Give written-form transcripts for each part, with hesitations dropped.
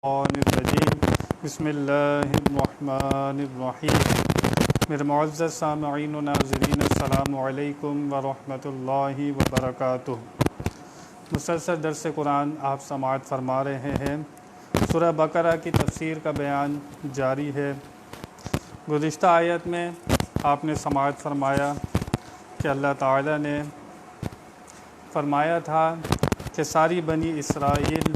الرجیم بسم اللہ الرحمن الرحیم۔ میرے معزز سامعین و ناظرین السلام علیکم ورحمۃ اللہ وبرکاتہ۔ مسلسل درس قرآن آپ سماعت فرما رہے ہیں۔ سورہ بقرہ کی تفسیر کا بیان جاری ہے۔ گزشتہ آیت میں آپ نے سماعت فرمایا کہ اللہ تعالیٰ نے فرمایا تھا کہ ساری بنی اسرائیل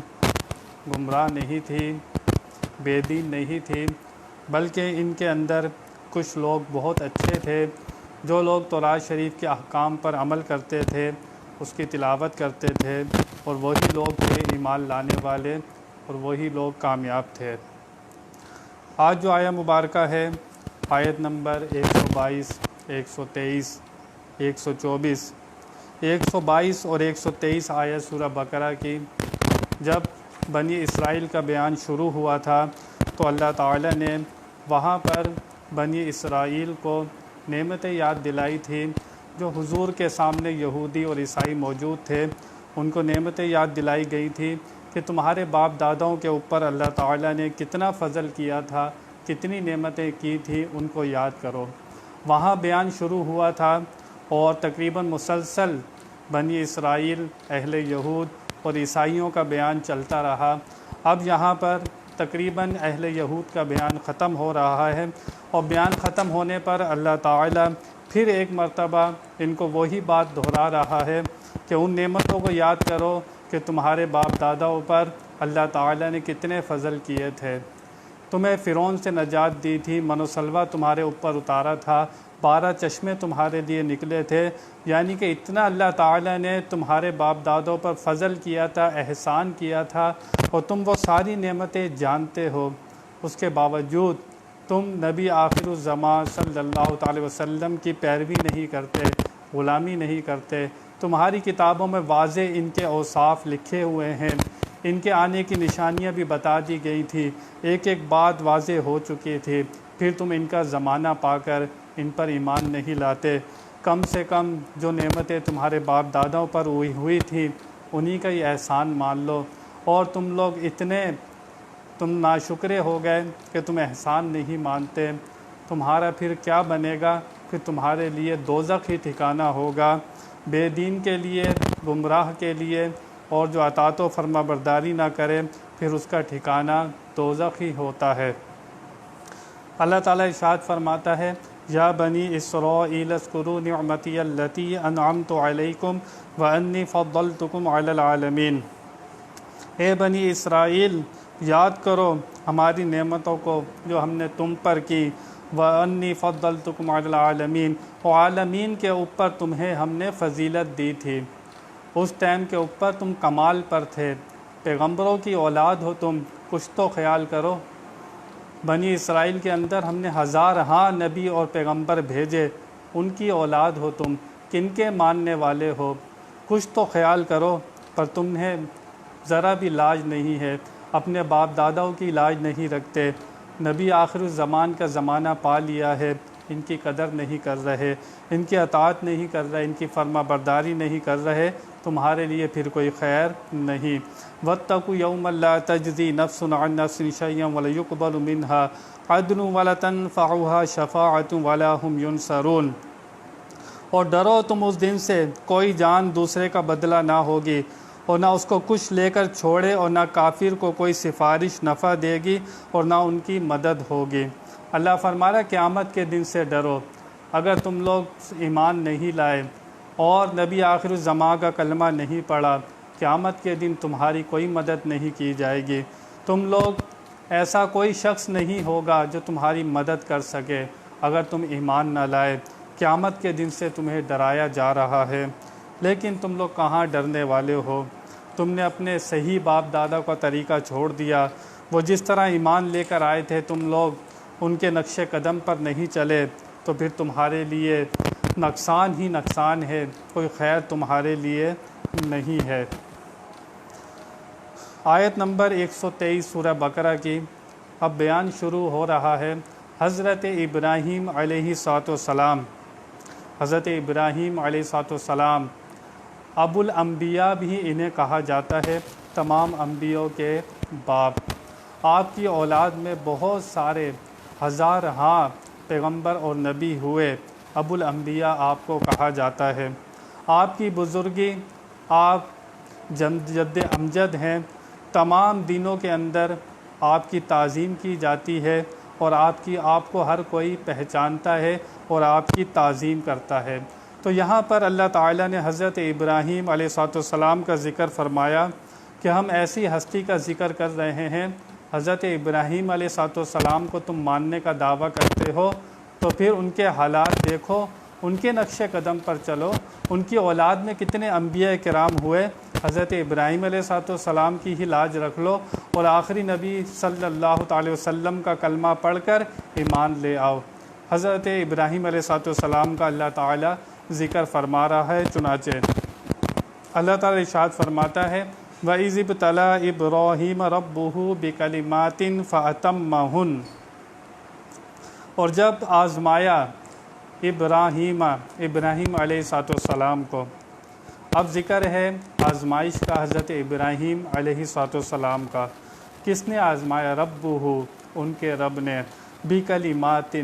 گمراہ نہیں تھی، بے دین نہیں تھی، بلکہ ان کے اندر کچھ لوگ بہت اچھے تھے، جو لوگ تورات شریف کے احکام پر عمل کرتے تھے، اس کی تلاوت کرتے تھے، اور وہی لوگ تھے ایمان لانے والے، اور وہی لوگ کامیاب تھے۔ آج جو آیہ مبارکہ ہے، آیت نمبر 122، 123، 124، 122 اور 123 آیت سورہ بقرہ کی جب بنی اسرائیل کا بیان شروع ہوا تھا تو اللہ تعالیٰ نے وہاں پر بنی اسرائیل کو نعمتیں یاد دلائی تھی۔ جو حضور کے سامنے یہودی اور عیسائی موجود تھے، ان کو نعمتیں یاد دلائی گئی تھی کہ تمہارے باپ داداؤں کے اوپر اللہ تعالیٰ نے کتنا فضل کیا تھا، کتنی نعمتیں کی تھی، ان کو یاد کرو۔ وہاں بیان شروع ہوا تھا اور تقریباً مسلسل بنی اسرائیل، اہل یہود اور عیسائیوں کا بیان چلتا رہا۔ اب یہاں پر تقریباً اہل یہود کا بیان ختم ہو رہا ہے، اور بیان ختم ہونے پر اللہ تعالیٰ پھر ایک مرتبہ ان کو وہی بات دہرا رہا ہے کہ ان نعمتوں کو یاد کرو کہ تمہارے باپ داداؤں پر اللہ تعالیٰ نے کتنے فضل کیے تھے۔ تمہیں فرعون سے نجات دی تھی، من و سلوہ تمہارے اوپر اتارا تھا، 12 چشمے تمہارے لیے نکلے تھے، یعنی کہ اتنا اللہ تعالیٰ نے تمہارے باپ دادوں پر فضل کیا تھا، احسان کیا تھا، اور تم وہ ساری نعمتیں جانتے ہو۔ اس کے باوجود تم نبی آخر الزمان صلی اللہ تعالی وسلم کی پیروی نہیں کرتے، غلامی نہیں کرتے۔ تمہاری کتابوں میں واضح ان کے اوصاف لکھے ہوئے ہیں، ان کے آنے کی نشانیاں بھی بتا دی گئی تھی، ایک ایک بات واضح ہو چکی تھی، پھر تم ان کا زمانہ پا کر ان پر ایمان نہیں لاتے۔ کم سے کم جو نعمتیں تمہارے باپ داداؤں پر ہوئی تھی، انہی کا ہی احسان مان لو، اور تم لوگ تم ناشکرے ہو گئے کہ تم احسان نہیں مانتے۔ تمہارا پھر کیا بنے گا؟ پھر تمہارے لیے دوزخ ہی ٹھکانہ ہوگا۔ بے دین کے لیے، گمراہ کے لیے، اور جو اطاعت و فرما برداری نہ کرے، پھر اس کا ٹھکانہ دوزخ ہی ہوتا ہے۔ اللہ تعالیٰ ارشاد فرماتا ہے، یا بنی اسرائیل اذکروا نعمتی التی انعمت علیکم وانی فضلتکم علی العالمین۔ اے بنی اسرائیل، یاد کرو ہماری نعمتوں کو جو ہم نے تم پر کی، وانی فضلتکم علی العالمین، اور عالمین کے اوپر تمہیں ہم نے فضیلت دی تھی۔ اس ٹائم کے اوپر تم کمال پر تھے، پیغمبروں کی اولاد ہو تم، کچھ تو خیال کرو۔ بنی اسرائیل کے اندر ہم نے ہزارہا نبی اور پیغمبر بھیجے، ان کی اولاد ہو تم، کن کے ماننے والے ہو، کچھ تو خیال کرو۔ پر تمہیں ذرا بھی لاج نہیں ہے، اپنے باپ داداؤں کی لاج نہیں رکھتے، نبی آخر الزمان کا زمانہ پا لیا ہے، ان کی قدر نہیں کر رہے، ان کی اطاعت نہیں کر رہے، ان کی فرما برداری نہیں کر رہے، تمہارے لیے پھر کوئی خیر نہیں۔ وَاتَّقُوا يَوْمًا لَا تَجْزِي نَفْسٌ عَن نَفْسٍ شَيْئًا وَلَا يُقْبَلُ مِنْهَا عَدْلٌ وَلَا تَنفَعُهَا شَفَاعَةٌ وَلَا هُمْ يُنصَرُونَ۔ اور ڈرو تم اس دن سے، کوئی جان دوسرے کا بدلہ نہ ہوگی، اور نہ اس کو کچھ لے کر چھوڑے، اور نہ کافر کو کوئی سفارش نفع دے گی، اور نہ ان کی مدد ہوگی۔ اللہ فرما رہا ہے قیامت کے دن سے ڈرو۔ اگر تم لوگ ایمان نہیں لائے اور نبی آخر الزمان کا کلمہ نہیں پڑھا، قیامت کے دن تمہاری کوئی مدد نہیں کی جائے گی۔ تم لوگ ایسا کوئی شخص نہیں ہوگا جو تمہاری مدد کر سکے اگر تم ایمان نہ لائے۔ قیامت کے دن سے تمہیں ڈرایا جا رہا ہے، لیکن تم لوگ کہاں ڈرنے والے ہو؟ تم نے اپنے صحیح باپ دادا کا طریقہ چھوڑ دیا، وہ جس طرح ایمان لے کر آئے تھے تم لوگ ان کے نقش قدم پر نہیں چلے، تو پھر تمہارے لیے نقصان ہی نقصان ہے، کوئی خیر تمہارے لیے نہیں ہے۔ آیت نمبر 123 سورہ بقرہ کی اب بیان شروع ہو رہا ہے۔ حضرت ابراہیم علیہ السلام، حضرت ابراہیم علیہ السلام ابو الانبیاء بھی انہیں کہا جاتا ہے، تمام انبیاء کے باپ۔ آپ کی اولاد میں بہت سارے ہزار ہاں پیغمبر اور نبی ہوئے، ابو الانبیاء آپ کو کہا جاتا ہے۔ آپ کی بزرگی، آپ جد امجد ہیں، تمام دینوں کے اندر آپ کی تعظیم کی جاتی ہے اور آپ کو ہر کوئی پہچانتا ہے اور آپ کی تعظیم کرتا ہے۔ تو یہاں پر اللہ تعالیٰ نے حضرت ابراہیم علیہ السلام کا ذکر فرمایا کہ ہم ایسی ہستی کا ذکر کر رہے ہیں، حضرت ابراہیم علیہ السلام کو تم ماننے کا دعویٰ کرتے ہو تو پھر ان کے حالات دیکھو، ان کے نقش قدم پر چلو، ان کی اولاد میں کتنے انبیاء کرام ہوئے، حضرت ابراہیم علیہ السلام کی ہی لاج رکھ لو اور آخری نبی صلی اللہ تعالی وسلم کا کلمہ پڑھ کر ایمان لے آؤ۔ حضرت ابراہیم علیہ السلام کا اللہ تعالیٰ ذکر فرما رہا ہے، چنانچہ اللہ تعالیٰ ارشاد فرماتا ہے وَإِذِ ابْتَلَىٰ إِبْرَاهِيمَ رَبُّهُ بِكَلِمَاتٍ فَأَتَمَّهُنَّ، اور جب آزمایا ابراہیم علیہ السلام کو۔ اب ذکر ہے آزمائش کا حضرت ابراہیم علیہ السلام کا۔ کس نے آزمایا؟ ربہ، ان کے رب نے، بکلمات،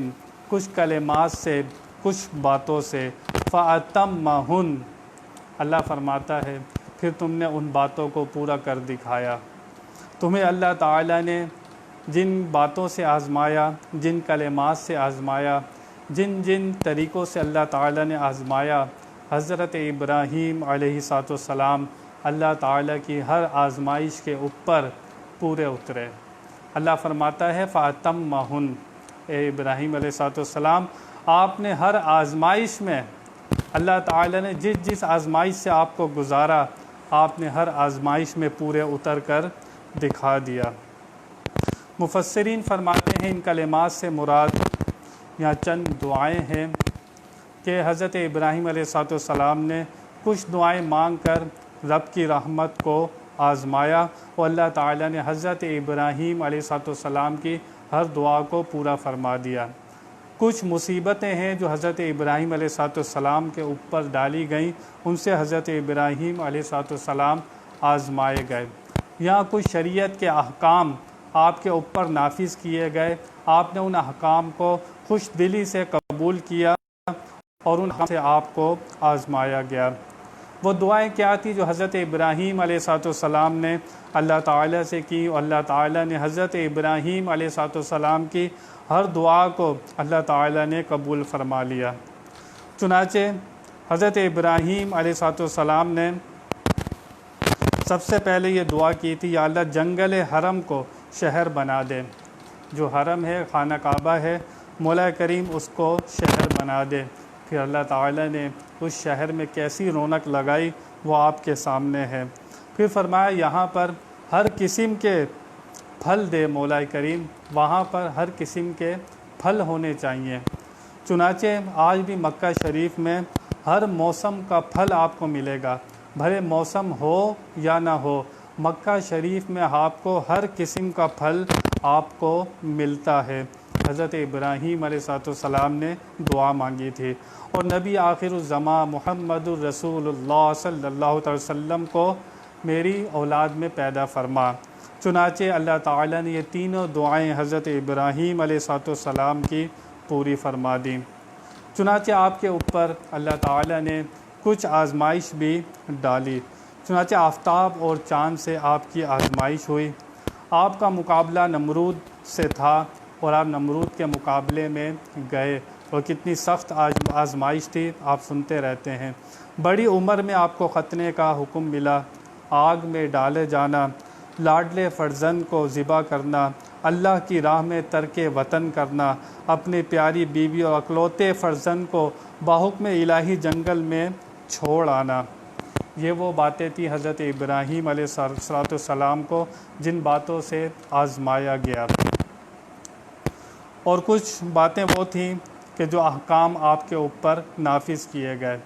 کچھ کلمات سے، کچھ باتوں سے، فاتمہن، اللہ فرماتا ہے پھر تم نے ان باتوں کو پورا کر دکھایا۔ تمہیں اللہ تعالیٰ نے جن باتوں سے آزمایا، جن کلمات سے آزمایا، جن طریقوں سے اللہ تعالیٰ نے آزمایا، حضرت ابراہیم علیہ السلام اللہ تعالیٰ کی ہر آزمائش کے اوپر پورے اترے۔ اللہ فرماتا ہے فَأَتَمَّهُنَّ، اے ابراہیم علیہ السلام آپ نے ہر آزمائش میں، اللہ تعالیٰ نے جس آزمائش سے آپ کو گزارا، آپ نے ہر آزمائش میں پورے اتر کر دکھا دیا۔ مفسرین فرماتے ہیں ان کلمات سے مراد یہاں چند دعائیں ہیں کہ حضرت ابراہیم علیہ السلام نے کچھ دعائیں مانگ کر رب کی رحمت کو آزمایا اور اللہ تعالیٰ نے حضرت ابراہیم علیہ السلام کی ہر دعا کو پورا فرما دیا۔ کچھ مصیبتیں ہیں جو حضرت ابراہیم علیہ السلام کے اوپر ڈالی گئیں، ان سے حضرت ابراہیم علیہ السلام آزمائے گئے۔ یہاں کچھ شریعت کے احکام آپ کے اوپر نافذ کیے گئے، آپ نے ان احکام کو خوش دلی سے قبول کیا اور ان سے آپ کو آزمایا گیا۔ وہ دعائیں کیا تھی جو حضرت ابراہیم علیہ السلام نے اللہ تعالیٰ سے کی، اور اللہ تعالیٰ نے حضرت ابراہیم علیہ السلام کی ہر دعا کو اللہ تعالیٰ نے قبول فرما لیا۔ چنانچہ حضرت ابراہیم علیہ السلام نے سب سے پہلے یہ دعا کی تھی، یا اللہ جنگل حرم کو شہر بنا دے، جو حرم ہے خانہ کعبہ ہے، مولا کریم اس کو شہر بنا دے۔ پھر اللہ تعالیٰ نے اس شہر میں کیسی رونق لگائی وہ آپ کے سامنے ہے۔ پھر فرمایا یہاں پر ہر قسم کے پھل دے مولا کریم، وہاں پر ہر قسم کے پھل ہونے چاہیے۔ چنانچہ آج بھی مکہ شریف میں ہر موسم کا پھل آپ کو ملے گا، بھلے موسم ہو یا نہ ہو، مکہ شریف میں آپ کو ہر قسم کا پھل آپ کو ملتا ہے۔ حضرت ابراہیم علیہ السلام نے دعا مانگی تھی، اور نبی آخر الزماں محمد الرسول اللہ صلی اللہ علیہ وسلم کو میری اولاد میں پیدا فرما۔ چنانچہ اللہ تعالیٰ نے یہ تینوں دعائیں حضرت ابراہیم علیہ السلام کی پوری فرما دیں۔ چنانچہ آپ کے اوپر اللہ تعالیٰ نے کچھ آزمائش بھی ڈالی۔ چنانچہ آفتاب اور چاند سے آپ کی آزمائش ہوئی۔ آپ کا مقابلہ نمرود سے تھا اور آپ نمرود کے مقابلے میں گئے، اور کتنی سخت آزمائش تھی آپ سنتے رہتے ہیں۔ بڑی عمر میں آپ کو ختنے کا حکم ملا، آگ میں ڈالے جانا، لاڈلے فرزند کو ذبح کرنا، اللہ کی راہ میں ترک وطن کرنا، اپنی پیاری بیوی اور اکلوتے فرزند کو بحکم الہی جنگل میں چھوڑ آنا۔ یہ وہ باتیں تھیں حضرت ابراہیم علیہ السلام کو جن باتوں سے آزمایا گیا، اور کچھ باتیں وہ تھیں کہ جو احکام آپ کے اوپر نافذ کیے گئے۔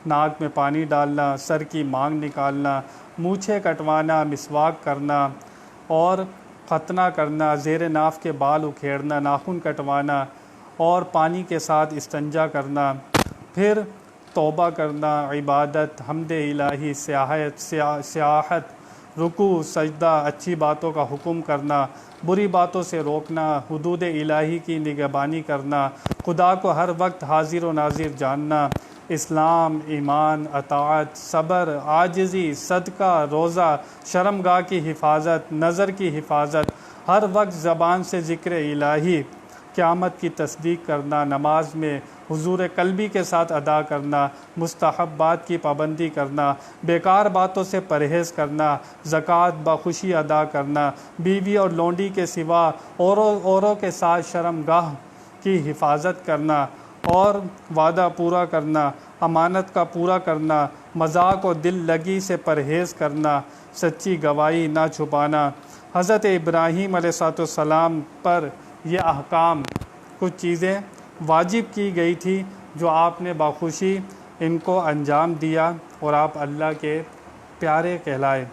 ناک میں پانی ڈالنا، سر کی مانگ نکالنا، مونچھیں کٹوانا، مسواک کرنا اور ختنہ کرنا، زیر ناف کے بال اکھیڑنا، ناخن کٹوانا اور پانی کے ساتھ استنجا کرنا، پھر توبہ کرنا، عبادت، حمد الہی، سیاحت، رکوع سجدہ، اچھی باتوں کا حکم کرنا، بری باتوں سے روکنا، حدود الہی کی نگہبانی کرنا، خدا کو ہر وقت حاضر و ناظر جاننا، اسلام، ایمان، اطاعت، صبر، عاجزی، صدقہ، روزہ، شرمگاہ کی حفاظت، نظر کی حفاظت، ہر وقت زبان سے ذکر الہی، قیامت کی تصدیق کرنا، نماز میں حضور قلبی کے ساتھ ادا کرنا، مستحبات کی پابندی کرنا، بیکار باتوں سے پرہیز کرنا، زکوٰۃ بخوشی ادا کرنا، بیوی اور لونڈی کے سوا اوروں کے ساتھ شرمگاہ کی حفاظت کرنا اور وعدہ پورا کرنا، امانت کا پورا کرنا، مذاق و دل لگی سے پرہیز کرنا، سچی گواہی نہ چھپانا۔ حضرت ابراہیم علیہ السلام پر یہ احکام، کچھ چیزیں واجب کی گئی تھی جو آپ نے بخوشی ان کو انجام دیا اور آپ اللہ کے پیارے کہلائے۔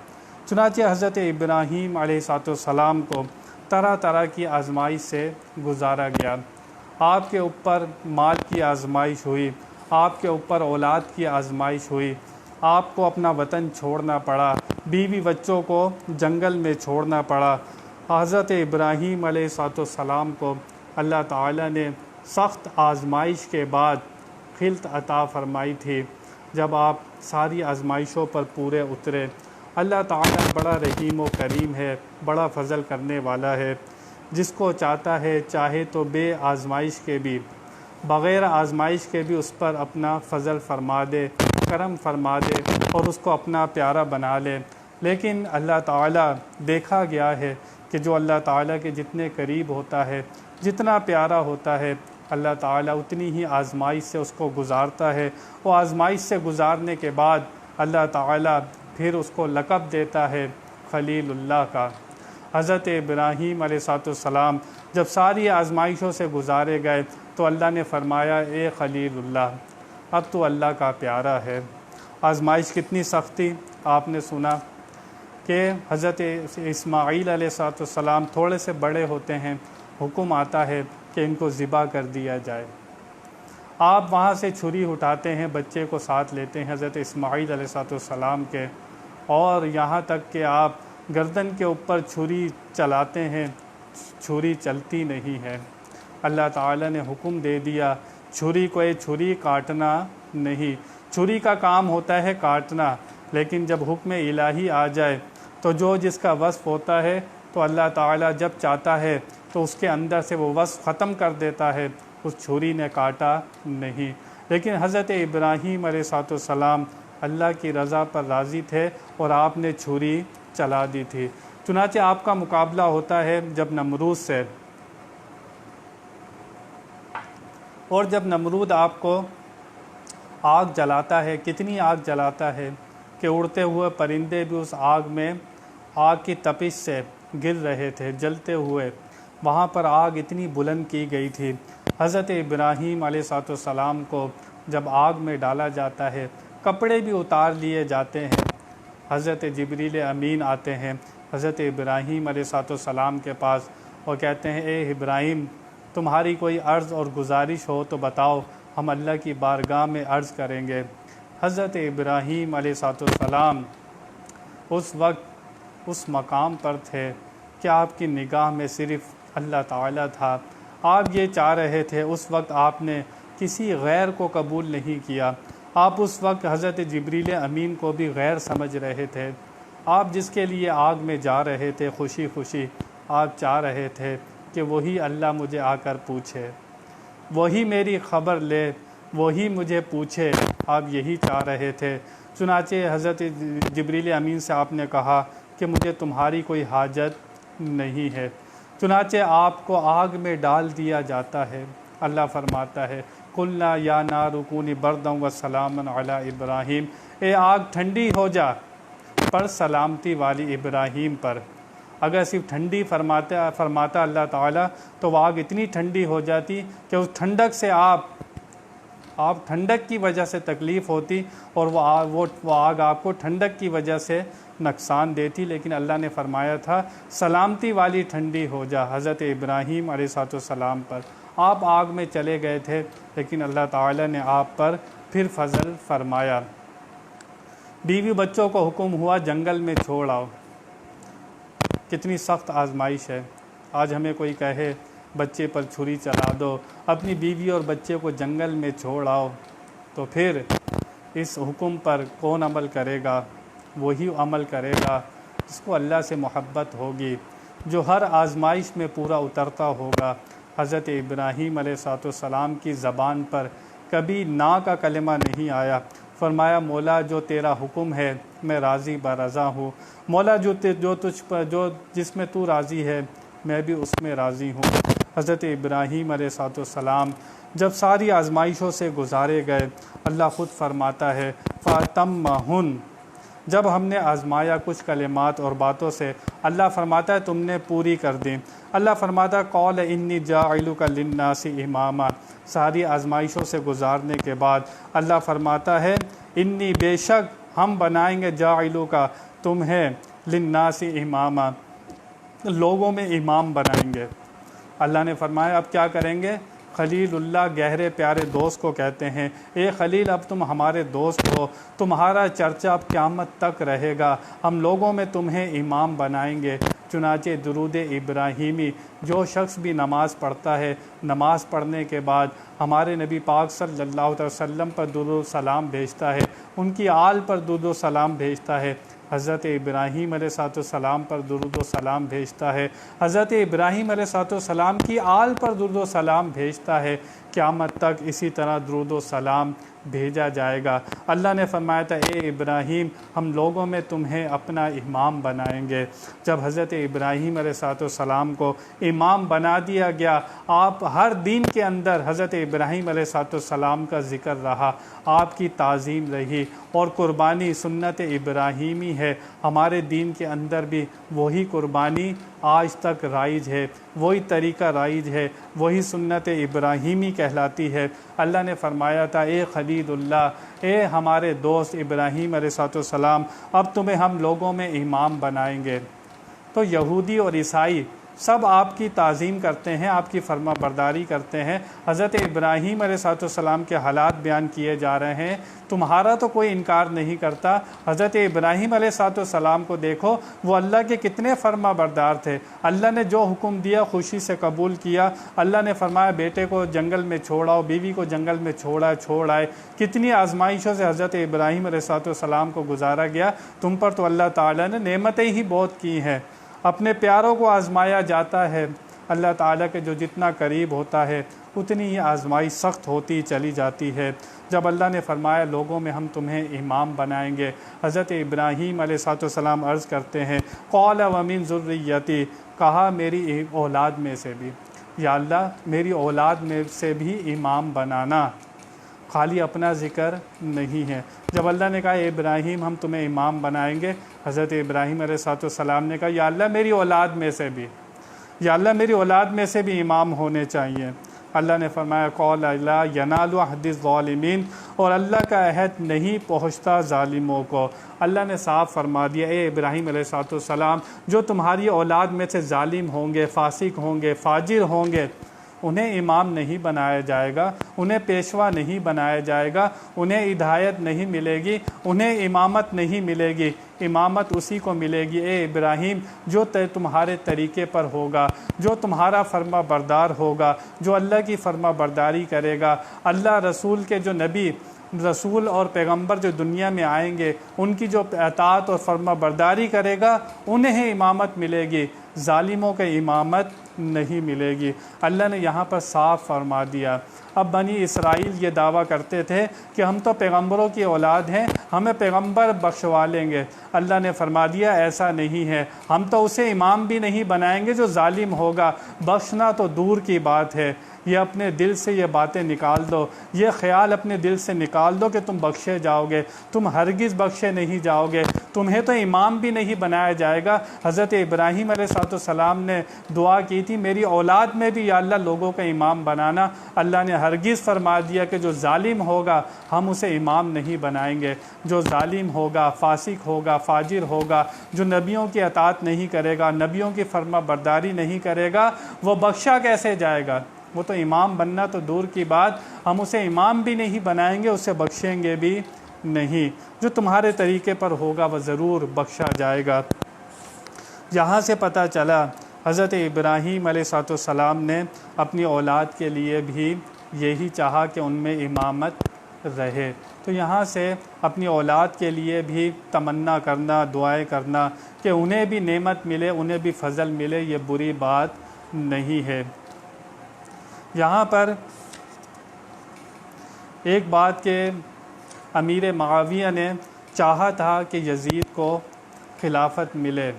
چنانچہ حضرت ابراہیم علیہ السلام کو طرح طرح کی آزمائش سے گزارا گیا۔ آپ کے اوپر مال کی آزمائش ہوئی، آپ کے اوپر اولاد کی آزمائش ہوئی، آپ کو اپنا وطن چھوڑنا پڑا، بیوی بچوں کو جنگل میں چھوڑنا پڑا۔ حضرت ابراہیم علیہ السلام کو اللہ تعالیٰ نے سخت آزمائش کے بعد خلت عطا فرمائی تھی۔ جب آپ ساری آزمائشوں پر پورے اترے، اللہ تعالیٰ بڑا رحیم و کریم ہے، بڑا فضل کرنے والا ہے، جس کو چاہتا ہے چاہے تو بے آزمائش کے بھی، بغیر آزمائش کے بھی اس پر اپنا فضل فرما دے، کرم فرما دے اور اس کو اپنا پیارا بنا لے۔ لیکن اللہ تعالیٰ دیکھا گیا ہے کہ جو اللہ تعالیٰ کے جتنے قریب ہوتا ہے، جتنا پیارا ہوتا ہے، اللہ تعالیٰ اتنی ہی آزمائش سے اس کو گزارتا ہے۔ وہ آزمائش سے گزارنے کے بعد اللہ تعالیٰ پھر اس کو لقب دیتا ہے خلیل اللہ کا۔ حضرت ابراہیم علیہ السلام جب ساری آزمائشوں سے گزارے گئے تو اللہ نے فرمایا اے خلیل اللہ، اب تو اللہ کا پیارا ہے۔ آزمائش کتنی سخت تھی، آپ نے سنا کہ حضرت اسماعیل علیہ السلام تھوڑے سے بڑے ہوتے ہیں، حکم آتا ہے کہ ان کو ذبح کر دیا جائے۔ آپ وہاں سے چھری اٹھاتے ہیں، بچے کو ساتھ لیتے ہیں حضرت اسماعیل علیہ السلام کے، اور یہاں تک کہ آپ گردن کے اوپر چھری چلاتے ہیں، چھری چلتی نہیں ہے۔ اللہ تعالیٰ نے حکم دے دیا چھری کو، چھری کاٹنا نہیں، چھری کا کام ہوتا ہے کاٹنا، لیکن جب حکم الہی آ جائے تو جو جس کا وصف ہوتا ہے تو اللہ تعالیٰ جب چاہتا ہے تو اس کے اندر سے وہ وصف ختم کر دیتا ہے، اس چھری نے کاٹا نہیں۔ لیکن حضرت ابراہیم علیہ السلام اللہ کی رضا پر راضی تھے اور آپ نے چھری چلا دی تھی۔ چنانچہ آپ کا مقابلہ ہوتا ہے جب نمرود سے، اور جب نمرود آپ کو آگ جلاتا ہے، کتنی آگ جلاتا ہے کہ اڑتے ہوئے پرندے بھی اس آگ میں، آگ کی تپش سے گر رہے تھے، جلتے ہوئے۔ وہاں پر آگ اتنی بلند کی گئی تھی۔ حضرت ابراہیم علیہ السلام کو جب آگ میں ڈالا جاتا ہے، کپڑے بھی اتار لیے جاتے ہیں۔ حضرت جبریل امین آتے ہیں حضرت ابراہیم علیہ السلام کے پاس اور کہتے ہیں اے ابراہیم، تمہاری کوئی عرض اور گزارش ہو تو بتاؤ، ہم اللہ کی بارگاہ میں عرض کریں گے۔ حضرت ابراہیم علیہ السلام اس وقت اس مقام پر تھے کہ آپ کی نگاہ میں صرف اللہ تعالیٰ تھا۔ آپ یہ چاہ رہے تھے، اس وقت آپ نے کسی غیر کو قبول نہیں کیا۔ آپ اس وقت حضرت جبریل امین کو بھی غیر سمجھ رہے تھے۔ آپ جس کے لیے آگ میں جا رہے تھے خوشی خوشی، آپ چاہ رہے تھے کہ وہی اللہ مجھے آ کر پوچھے، وہی میری خبر لے، وہی مجھے پوچھے، آپ یہی چاہ رہے تھے۔ چنانچہ حضرت جبریل امین سے آپ نے کہا کہ مجھے تمہاری کوئی حاجت نہیں ہے۔ چنانچہ آپ کو آگ میں ڈال دیا جاتا ہے۔ اللہ فرماتا ہے قُلْنَا يَا نَارُ كُونِي بَرْدًا وَسَلَامًا عَلَىٰ ابراہیم، اے آگ ٹھنڈی ہو جا، پر سلامتی والی ابراہیم پر۔ اگر صرف ٹھنڈی فرماتا اللہ تعالیٰ تو وہ آگ اتنی ٹھنڈی ہو جاتی کہ اس ٹھنڈک سے آپ ٹھنڈک کی وجہ سے تکلیف ہوتی اور وہ آگ آپ کو ٹھنڈک کی وجہ سے نقصان دیتی، لیکن اللہ نے فرمایا تھا سلامتی والی ٹھنڈی ہو جا حضرت ابراہیم علیہ السلام پر۔ آپ آگ میں چلے گئے تھے، لیکن اللہ تعالیٰ نے آپ پر پھر فضل فرمایا۔ بیوی بچوں کو حکم ہوا جنگل میں چھوڑ آؤ، کتنی سخت آزمائش ہے۔ آج ہمیں کوئی کہے بچے پر چھری چلا دو، اپنی بیوی اور بچے کو جنگل میں چھوڑ آؤ، تو پھر اس حکم پر کون عمل کرے گا؟ وہی عمل کرے گا جس کو اللہ سے محبت ہوگی، جو ہر آزمائش میں پورا اترتا ہوگا۔ حضرت ابراہیم علیہ السلام کی زبان پر کبھی نا کا کلمہ نہیں آیا، فرمایا مولا جو تیرا حکم ہے میں راضی برضا ہوں، مولا جو جس میں تو راضی ہے میں بھی اس میں راضی ہوں۔ حضرت ابراہیم علیہ السلام جب ساری آزمائشوں سے گزارے گئے، اللہ خود فرماتا ہے فَأَتَمَّهُنَّ، جب ہم نے آزمایا کچھ کلمات اور باتوں سے، اللہ فرماتا ہے تم نے پوری کر دی۔ اللہ فرماتا ہے قَالَ إِنِّي جَاعِلُكَ لِلنَّاسِ إِمَامًا، ساری آزمائشوں سے گزارنے کے بعد اللہ فرماتا ہے انی بے شک ہم بنائیں گے جَاعِلُكَ تمہیں لِلنَّاسِ إِمَامًا، لوگوں میں امام بنائیں گے۔ اللہ نے فرمایا اب کیا کریں گے؟ خلیل اللہ گہرے پیارے دوست کو کہتے ہیں اے خلیل اب تم ہمارے دوست ہو، تمہارا چرچا اب قیامت تک رہے گا، ہم لوگوں میں تمہیں امام بنائیں گے۔ چنانچہ درود ابراہیمی جو شخص بھی نماز پڑھتا ہے، نماز پڑھنے کے بعد ہمارے نبی پاک صلی اللہ علیہ وسلم پر درود و سلام بھیجتا ہے، ان کی آل پر درود و سلام بھیجتا ہے، حضرت ابراہیم علیہ السلام پر درود و سلام بھیجتا ہے، حضرت ابراہیم علیہ السلام کی آل پر درود و سلام بھیجتا ہے، قیامت تک اسی طرح درود و سلام بھیجا جائے گا۔ اللہ نے فرمایا تھا اے ابراہیم ہم لوگوں میں تمہیں اپنا امام بنائیں گے۔ جب حضرت ابراہیم علیہ السلام کو امام بنا دیا گیا، آپ ہر دین کے اندر حضرت ابراہیم علیہ السلام کا ذکر رہا، آپ کی تعظیم رہی، اور قربانی سنت ابراہیمی ہے۔ ہمارے دین کے اندر بھی وہی قربانی آج تک رائج ہے، وہی طریقہ رائج ہے، وہی سنت ابراہیمی کہلاتی ہے۔ اللہ نے فرمایا تھا اے خلیل اللہ، اے ہمارے دوست ابراہیم علیہ السلام اب تمہیں ہم لوگوں میں امام بنائیں گے۔ تو یہودی اور عیسائی سب آپ کی تعظیم کرتے ہیں، آپ کی فرما برداری کرتے ہیں۔ حضرت ابراہیم علیہ السلام کے حالات بیان کیے جا رہے ہیں، تمہارا تو کوئی انکار نہیں کرتا۔ حضرت ابراہیم علیہ السلام کو دیکھو، وہ اللہ کے کتنے فرما بردار تھے، اللہ نے جو حکم دیا خوشی سے قبول کیا۔ اللہ نے فرمایا بیٹے کو جنگل میں چھوڑاؤ، بیوی کو جنگل میں چھوڑ آئے۔ کتنی آزمائشوں سے حضرت ابراہیم علیہ السلام کو گزارا گیا، تم پر تو اللہ تعالیٰ نے نعمتیں ہی بہت کی ہیں۔ اپنے پیاروں کو آزمایا جاتا ہے، اللہ تعالیٰ کے جو جتنا قریب ہوتا ہے اتنی ہی آزمائی سخت ہوتی چلی جاتی ہے۔ جب اللہ نے فرمایا لوگوں میں ہم تمہیں امام بنائیں گے، حضرت ابراہیم علیہ السلام عرض کرتے ہیں قال ومن ذریتی، کہا میری اولاد میں سے بھی، یا اللہ میری اولاد میں سے بھی امام بنانا، خالی اپنا ذکر نہیں ہے۔ جب اللہ نے کہا اے ابراہیم ہم تمہیں امام بنائیں گے، حضرت ابراہیم علیہ السلام نے کہا یا اللہ میری اولاد میں سے بھی، یا اللہ میری اولاد میں سے بھی امام ہونے چاہیے۔ اللہ نے فرمایا قال لا ینال عہد الظالمین، اور اللہ کا عہد نہیں پہنچتا ظالموں کو۔ اللہ نے صاف فرما دیا اے ابراہیم علیہ السلام جو تمہاری اولاد میں سے ظالم ہوں گے، فاسق ہوں گے، فاجر ہوں گے، انہیں امام نہیں بنایا جائے گا، انہیں پیشوا نہیں بنایا جائے گا، انہیں ہدایت نہیں ملے گی، انہیں امامت نہیں ملے گی۔ امامت اسی کو ملے گی اے ابراہیم جو تمہارے طریقے پر ہوگا، جو تمہارا فرما بردار ہوگا، جو اللہ کی فرما برداری کرے گا۔ اللہ رسول کے جو نبی رسول اور پیغمبر جو دنیا میں آئیں گے، ان کی جو اطاعت اور فرما برداری کرے گا انہیں امامت ملے گی، ظالموں کے امامت نہیں ملے گی۔ اللہ نے یہاں پر صاف فرما دیا۔ اب بنی اسرائیل یہ دعویٰ کرتے تھے کہ ہم تو پیغمبروں کی اولاد ہیں، ہمیں پیغمبر بخشوا لیں گے۔ اللہ نے فرما دیا ایسا نہیں ہے، ہم تو اسے امام بھی نہیں بنائیں گے جو ظالم ہوگا، بخشنا تو دور کی بات ہے۔ یہ اپنے دل سے یہ باتیں نکال دو، یہ خیال اپنے دل سے نکال دو کہ تم بخشے جاؤ گے، تم ہرگز بخشے نہیں جاؤ گے، تمہیں تو امام بھی نہیں بنایا جائے گا۔ حضرت ابراہیم علیہ السلام نے دعا کی تھی میری اولاد میں بھی یا اللہ لوگوں کا امام بنانا۔ اللہ نے ہرگز فرما دیا کہ جو ظالم ہوگا ہم اسے امام نہیں بنائیں گے۔ جو ظالم ہوگا، فاسق ہوگا، فاجر ہوگا، جو نبیوں کی اطاعت نہیں کرے گا، نبیوں کی فرما برداری نہیں کرے گا، وہ بخشا کیسے جائے گا؟ وہ تو امام بننا تو دور کی بات، ہم اسے امام بھی نہیں بنائیں گے، اسے بخشیں گے بھی نہیں۔ جو تمہارے طریقے پر ہوگا وہ ضرور بخشا جائے گا۔ یہاں سے پتہ چلا حضرت ابراہیم علیہ السلام نے اپنی اولاد کے لیے بھی یہی چاہا کہ ان میں امامت رہے۔ تو یہاں سے اپنی اولاد کے لیے بھی تمنا کرنا، دعائیں کرنا کہ انہیں بھی نعمت ملے، انہیں بھی فضل ملے، یہ بری بات نہیں ہے۔ یہاں پر ایک بات کہ امیر معاویہ نے چاہا تھا کہ یزید کو خلافت ملے،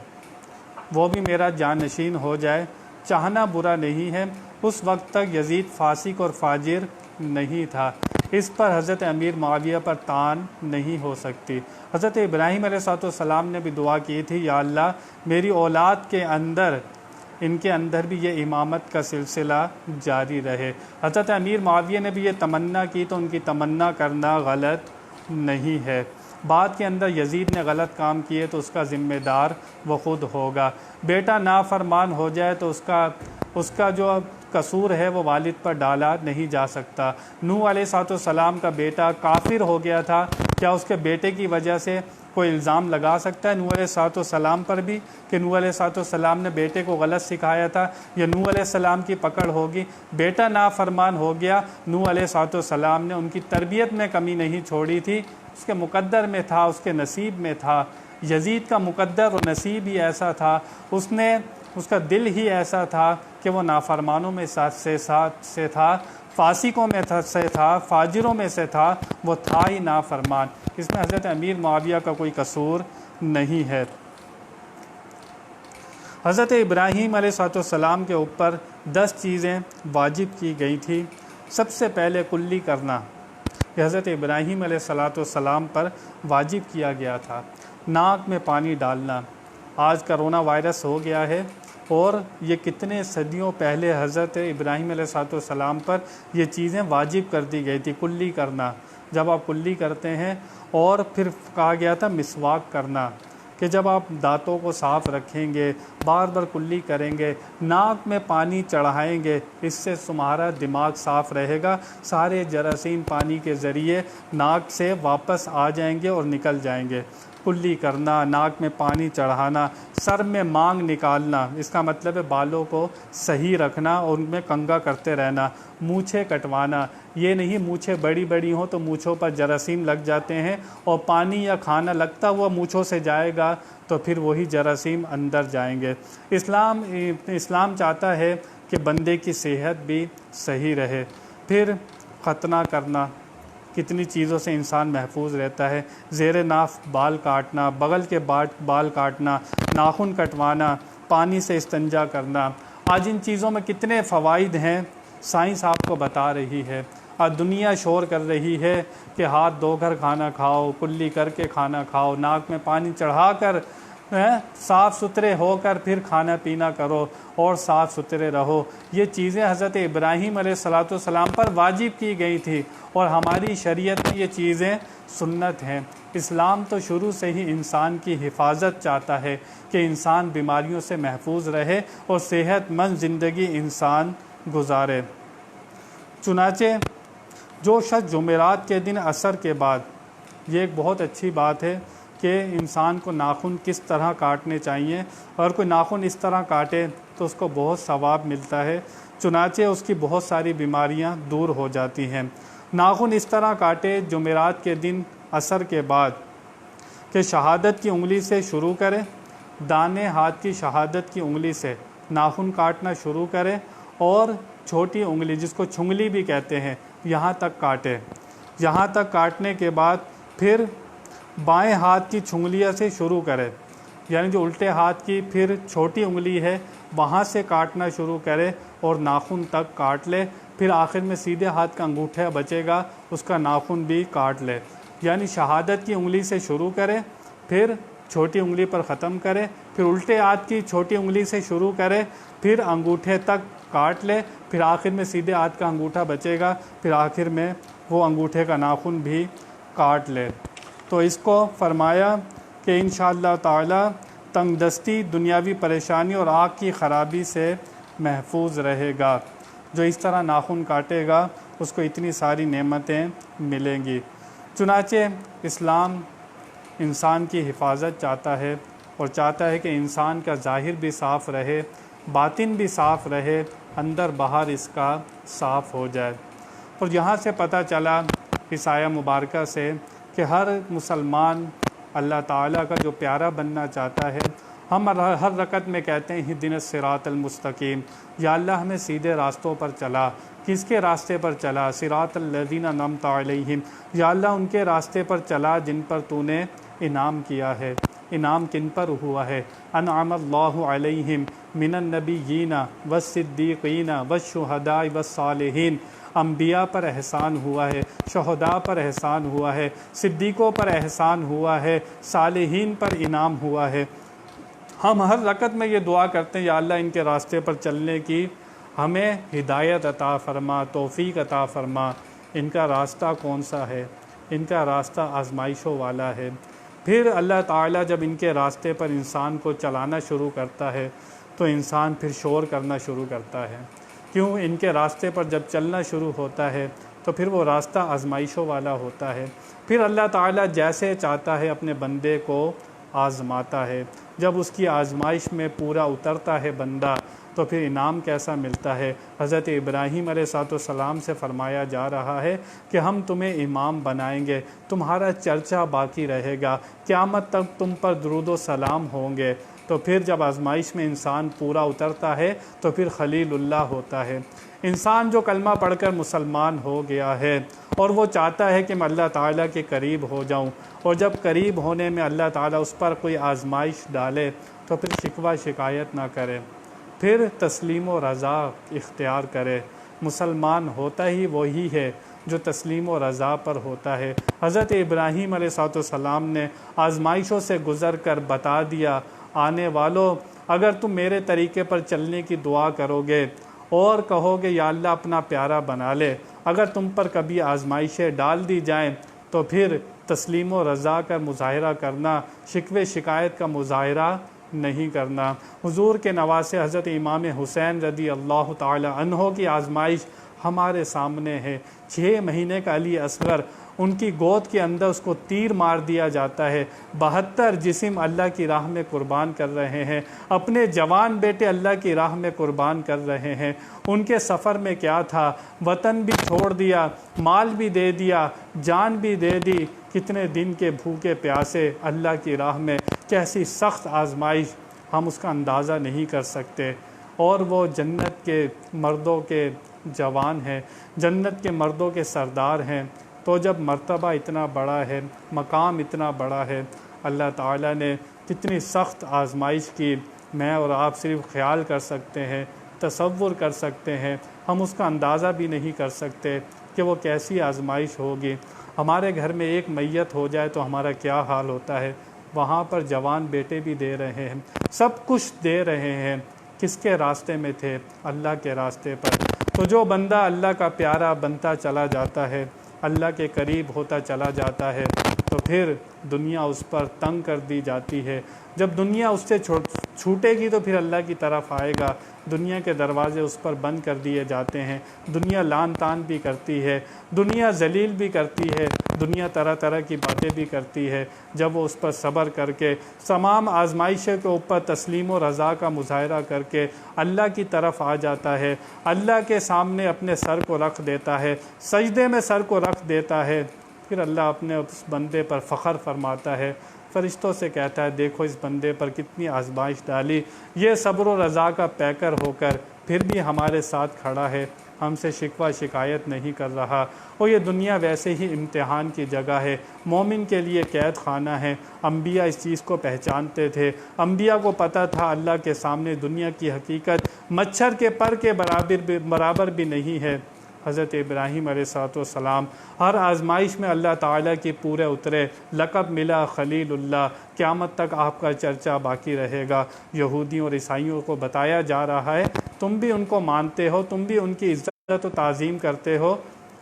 وہ بھی میرا جانشین ہو جائے، چاہنا برا نہیں ہے۔ اس وقت تک یزید فاسق اور فاجر نہیں تھا، اس پر حضرت امیر معاویہ پر طعن نہیں ہو سکتی۔ حضرت ابراہیم علیہ السلام نے بھی دعا کی تھی، یا اللہ میری اولاد کے اندر، ان کے اندر بھی یہ امامت کا سلسلہ جاری رہے۔ حضرت امیر معاویہ نے بھی یہ تمنا کی، تو ان کی تمنا کرنا غلط نہیں ہے۔ بعد کے اندر یزید نے غلط کام کیے تو اس کا ذمہ دار وہ خود ہوگا۔ بیٹا نافرمان ہو جائے تو اس کا جو قصور ہے وہ والد پر ڈالا نہیں جا سکتا۔ نوح علیہ السلام کا بیٹا کافر ہو گیا تھا، کیا اس کے بیٹے کی وجہ سے کوئی الزام لگا سکتا ہے نوح علیہ السلام پر بھی کہ نوح علیہ السلام نے بیٹے کو غلط سکھایا تھا؟ یا نوح علیہ السلام کی پکڑ ہوگی؟ بیٹا نافرمان ہو گیا، نوح علیہ السلام نے ان کی تربیت میں کمی نہیں چھوڑی تھی، اس کے مقدر میں تھا، اس کے نصیب میں تھا۔ یزید کا مقدر اور نصیب ہی ایسا تھا، اس کا دل ہی ایسا تھا کہ وہ نافرمانوں میں سے تھا، فاسقوں میں سے تھا، فاجروں میں سے تھا، وہ تھا ہی نافرمان۔ اس میں حضرت امیر معاویہ کا کوئی قصور نہیں ہے۔ حضرت ابراہیم علیہ السلام کے اوپر 10 چیزیں واجب کی گئی تھی۔ سب سے پہلے کلی کرنا، یہ حضرت ابراہیم علیہ السلام پر واجب کیا گیا تھا۔ ناک میں پانی ڈالنا، آج کرونا وائرس ہو گیا ہے، اور یہ کتنے صدیوں پہلے حضرت ابراہیم علیہ السلام پر یہ چیزیں واجب کر دی گئی تھی۔ کلی کرنا، جب آپ کلی کرتے ہیں، اور پھر کہا گیا تھا مسواک کرنا، کہ جب آپ دانتوں کو صاف رکھیں گے، بار بار کلی کریں گے، ناک میں پانی چڑھائیں گے، اس سے تمہارا دماغ صاف رہے گا، سارے جراثیم پانی کے ذریعے ناک سے واپس آ جائیں گے اور نکل جائیں گے۔ کلی کرنا، ناک میں پانی چڑھانا، سر میں مانگ نکالنا، اس کا مطلب ہے بالوں کو صحیح رکھنا اور ان میں کنگھا کرتے رہنا۔ مونچھیں کٹوانا، یہ نہیں مونچھیں بڑی بڑی ہوں تو مونچھوں پر جراثیم لگ جاتے ہیں، اور پانی یا کھانا لگتا ہوا مونچھوں سے جائے گا تو پھر وہی جراثیم اندر جائیں گے۔ اسلام چاہتا ہے کہ بندے کی صحت بھی صحیح رہے۔ پھر ختنہ کرنا، کتنی چیزوں سے انسان محفوظ رہتا ہے، زیر ناف بال کاٹنا، بغل کے بال کاٹنا، ناخن کٹوانا، پانی سے استنجا کرنا۔ آج ان چیزوں میں کتنے فوائد ہیں، سائنس آپ کو بتا رہی ہے۔ آج دنیا شور کر رہی ہے کہ ہاتھ دھو کر کھانا کھاؤ، کلی کر کے کھانا کھاؤ، ناک میں پانی چڑھا کر صاف ستھرے ہو کر پھر کھانا پینا کرو اور صاف ستھرے رہو۔ یہ چیزیں حضرت ابراہیم علیہ السلام پر واجب کی گئی تھی، اور ہماری شریعت میں یہ چیزیں سنت ہیں۔ اسلام تو شروع سے ہی انسان کی حفاظت چاہتا ہے کہ انسان بیماریوں سے محفوظ رہے اور صحت مند زندگی انسان گزارے۔ چنانچہ جو شخص جمعرات کے دن عصر کے بعد، یہ ایک بہت اچھی بات ہے کہ انسان کو ناخن کس طرح کاٹنے چاہیے، اور کوئی ناخن اس طرح کاٹے تو اس کو بہت ثواب ملتا ہے، چنانچہ اس کی بہت ساری بیماریاں دور ہو جاتی ہیں۔ ناخن اس طرح کاٹے جمعرات کے دن عصر کے بعد کہ شہادت کی انگلی سے شروع کرے، دانے ہاتھ کی شہادت کی انگلی سے ناخن کاٹنا شروع کرے، اور چھوٹی انگلی جس کو چھنگلی بھی کہتے ہیں یہاں تک کاٹے۔ یہاں تک کاٹنے کے بعد پھر بائیں ہاتھ کی چھنگلیاں سے شروع کرے، یعنی جو الٹے ہاتھ کی پھر چھوٹی انگلی ہے وہاں سے کاٹنا شروع کرے اور ناخن تک کاٹ لے، پھر آخر میں سیدھے ہاتھ کا انگوٹھا بچے گا اس کا ناخن بھی کاٹ لے۔ یعنی شہادت کی انگلی سے شروع کرے، پھر چھوٹی انگلی پر ختم کرے، پھر الٹے ہاتھ کی چھوٹی انگلی سے شروع کرے، پھر انگوٹھے تک کاٹ لے، پھر آخر میں سیدھے ہاتھ کا انگوٹھا بچے گا، پھر آخر میں وہ انگوٹھے کا ناخن بھی کاٹ لے۔ تو اس کو فرمایا کہ انشاءاللہ تعالی تنگ دستی، دنیاوی پریشانی اور آنکھ کی خرابی سے محفوظ رہے گا۔ جو اس طرح ناخن کاٹے گا اس کو اتنی ساری نعمتیں ملیں گی۔ چنانچہ اسلام انسان کی حفاظت چاہتا ہے، اور چاہتا ہے کہ انسان کا ظاہر بھی صاف رہے، باطن بھی صاف رہے، اندر باہر اس کا صاف ہو جائے۔ اور یہاں سے پتہ چلا اس آیہ مبارکہ سے کہ ہر مسلمان اللہ تعالیٰ کا جو پیارا بننا چاہتا ہے، ہم ہر رکعت میں کہتے ہیں اہدنا الصراط المستقیم، یا اللہ ہمیں سیدھے راستوں پر چلا۔ کس کے راستے پر چلا؟ صراط الذین انعمت علیہم، یا اللہ ان کے راستے پر چلا جن پر تو نے انعام کیا ہے۔ انعام کن پر ہوا ہے؟ انعم اللہ علیہم من النبیین والصدیقین والشہداء والصالحین، انبیاء پر احسان ہوا ہے، شہداء پر احسان ہوا ہے، صدیقوں پر احسان ہوا ہے، صالحین پر انعام ہوا ہے۔ ہم ہر رکعت میں یہ دعا کرتے ہیں یا اللہ ان کے راستے پر چلنے کی ہمیں ہدایت عطا فرما، توفیق عطا فرما۔ ان کا راستہ کون سا ہے؟ ان کا راستہ آزمائشوں والا ہے۔ پھر اللہ تعالیٰ جب ان کے راستے پر انسان کو چلانا شروع کرتا ہے تو انسان پھر شور کرنا شروع کرتا ہے۔ کیوں؟ ان کے راستے پر جب چلنا شروع ہوتا ہے تو پھر وہ راستہ آزمائشوں والا ہوتا ہے۔ پھر اللہ تعالیٰ جیسے چاہتا ہے اپنے بندے کو آزماتا ہے۔ جب اس کی آزمائش میں پورا اترتا ہے بندہ تو پھر انعام کیسا ملتا ہے؟ حضرت ابراہیم علیہ السلام سے فرمایا جا رہا ہے کہ ہم تمہیں امام بنائیں گے، تمہارا چرچا باقی رہے گا، قیامت تک تم پر درود و سلام ہوں گے۔ تو پھر جب آزمائش میں انسان پورا اترتا ہے تو پھر خلیل اللہ ہوتا ہے۔ انسان جو کلمہ پڑھ کر مسلمان ہو گیا ہے اور وہ چاہتا ہے کہ میں اللہ تعالیٰ کے قریب ہو جاؤں، اور جب قریب ہونے میں اللہ تعالیٰ اس پر کوئی آزمائش ڈالے تو پھر شکوہ شکایت نہ کرے، پھر تسلیم و رضا اختیار کرے۔ مسلمان ہوتا ہی وہی ہے جو تسلیم و رضا پر ہوتا ہے۔ حضرت ابراہیم علیہ السلام نے آزمائشوں سے گزر کر بتا دیا، آنے والوں اگر تم میرے طریقے پر چلنے کی دعا کرو گے اور کہو گے یا اللہ اپنا پیارا بنا لے، اگر تم پر کبھی آزمائشیں ڈال دی جائیں تو پھر تسلیم و رضا کا مظاہرہ کرنا، شکوے شکایت کا مظاہرہ نہیں کرنا۔ حضور کے نواسے حضرت امام حسین رضی اللہ تعالی عنہ کی آزمائش ہمارے سامنے ہے۔ 6 مہینے کا علی اصغر، ان کی گود کے اندر اس کو تیر مار دیا جاتا ہے، 72 جسم اللہ کی راہ میں قربان کر رہے ہیں، اپنے جوان بیٹے اللہ کی راہ میں قربان کر رہے ہیں۔ ان کے سفر میں کیا تھا؟ وطن بھی چھوڑ دیا، مال بھی دے دیا، جان بھی دے دی، کتنے دن کے بھوکے پیاسے اللہ کی راہ میں، کیسی سخت آزمائش ہم اس کا اندازہ نہیں کر سکتے۔ اور وہ جنت کے مردوں کے جوان ہیں، جنت کے مردوں کے سردار ہیں۔ تو جب مرتبہ اتنا بڑا ہے، مقام اتنا بڑا ہے، اللہ تعالیٰ نے کتنی سخت آزمائش کی، میں اور آپ صرف خیال کر سکتے ہیں، تصور کر سکتے ہیں، ہم اس کا اندازہ بھی نہیں کر سکتے کہ وہ کیسی آزمائش ہوگی۔ ہمارے گھر میں ایک میت ہو جائے تو ہمارا کیا حال ہوتا ہے، وہاں پر جوان بیٹے بھی دے رہے ہیں، سب کچھ دے رہے ہیں، کس کے راستے میں تھے؟ اللہ کے راستے پر۔ تو جو بندہ اللہ کا پیارا بنتا چلا جاتا ہے، اللہ کے قریب ہوتا چلا جاتا ہے، تو پھر دنیا اس پر تنگ کر دی جاتی ہے۔ جب دنیا اس سے چھوٹے گی تو پھر اللہ کی طرف آئے گا۔ دنیا کے دروازے اس پر بند کر دیے جاتے ہیں، دنیا لان تان بھی کرتی ہے، دنیا ذلیل بھی کرتی ہے، دنیا طرح طرح کی باتیں بھی کرتی ہے۔ جب وہ اس پر صبر کر کے تمام آزمائشوں کے اوپر تسلیم و رضا کا مظاہرہ کر کے اللہ کی طرف آ جاتا ہے، اللہ کے سامنے اپنے سر کو رکھ دیتا ہے، سجدے میں سر کو رکھ دیتا ہے، پھر اللہ اپنے اس بندے پر فخر فرماتا ہے، فرشتوں سے کہتا ہے دیکھو اس بندے پر کتنی آزمائش ڈالی، یہ صبر و رضا کا پیکر ہو کر پھر بھی ہمارے ساتھ کھڑا ہے، ہم سے شکوہ شکایت نہیں کر رہا۔ اور یہ دنیا ویسے ہی امتحان کی جگہ ہے، مومن کے لیے قید خانہ ہے۔ انبیاء اس چیز کو پہچانتے تھے، انبیاء کو پتہ تھا اللہ کے سامنے دنیا کی حقیقت مچھر کے پر کے برابر بھی نہیں ہے۔ حضرت ابراہیم علیہ السلام ہر آزمائش میں اللہ تعالیٰ کی پورے اترے، لقب ملا خلیل اللہ، قیامت تک آپ کا چرچا باقی رہے گا۔ یہودیوں اور عیسائیوں کو بتایا جا رہا ہے تم بھی ان کو مانتے ہو، تم بھی ان کی عزت و تعظیم کرتے ہو،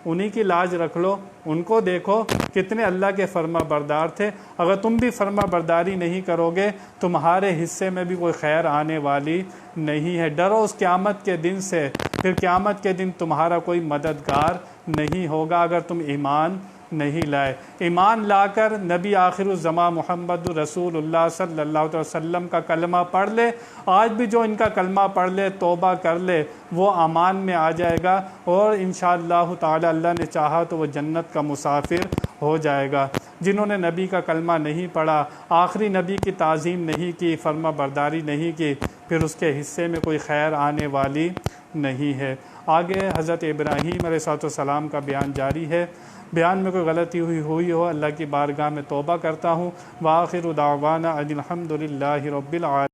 انہی کی لاج رکھ لو، ان کو دیکھو کتنے اللہ کے فرما بردار تھے، اگر تم بھی فرما برداری نہیں کرو گے تمہارے حصے میں بھی کوئی خیر آنے والی نہیں ہے۔ ڈرو اس قیامت کے دن سے، پھر قیامت کے دن تمہارا کوئی مددگار نہیں ہوگا اگر تم ایمان نہیں لائے۔ ایمان لا کر نبی آخر الزماں محمد رسول اللہ صلی اللہ علیہ وسلم کا کلمہ پڑھ لے، آج بھی جو ان کا کلمہ پڑھ لے، توبہ کر لے، وہ امان میں آ جائے گا، اور انشاءاللہ تعالی اللہ نے چاہا تو وہ جنت کا مسافر ہو جائے گا۔ جنہوں نے نبی کا کلمہ نہیں پڑھا، آخری نبی کی تعظیم نہیں کی، فرما برداری نہیں کی، پھر اس کے حصے میں کوئی خیر آنے والی نہیں ہے۔ آگے حضرت ابراہیم علیہ السلام کا بیان جاری ہے۔ بیان میں کوئی غلطی ہوئی ہو، اللہ کی بارگاہ میں توبہ کرتا ہوں۔ وآخر دعوانا ان الحمد للہ رب العالمین۔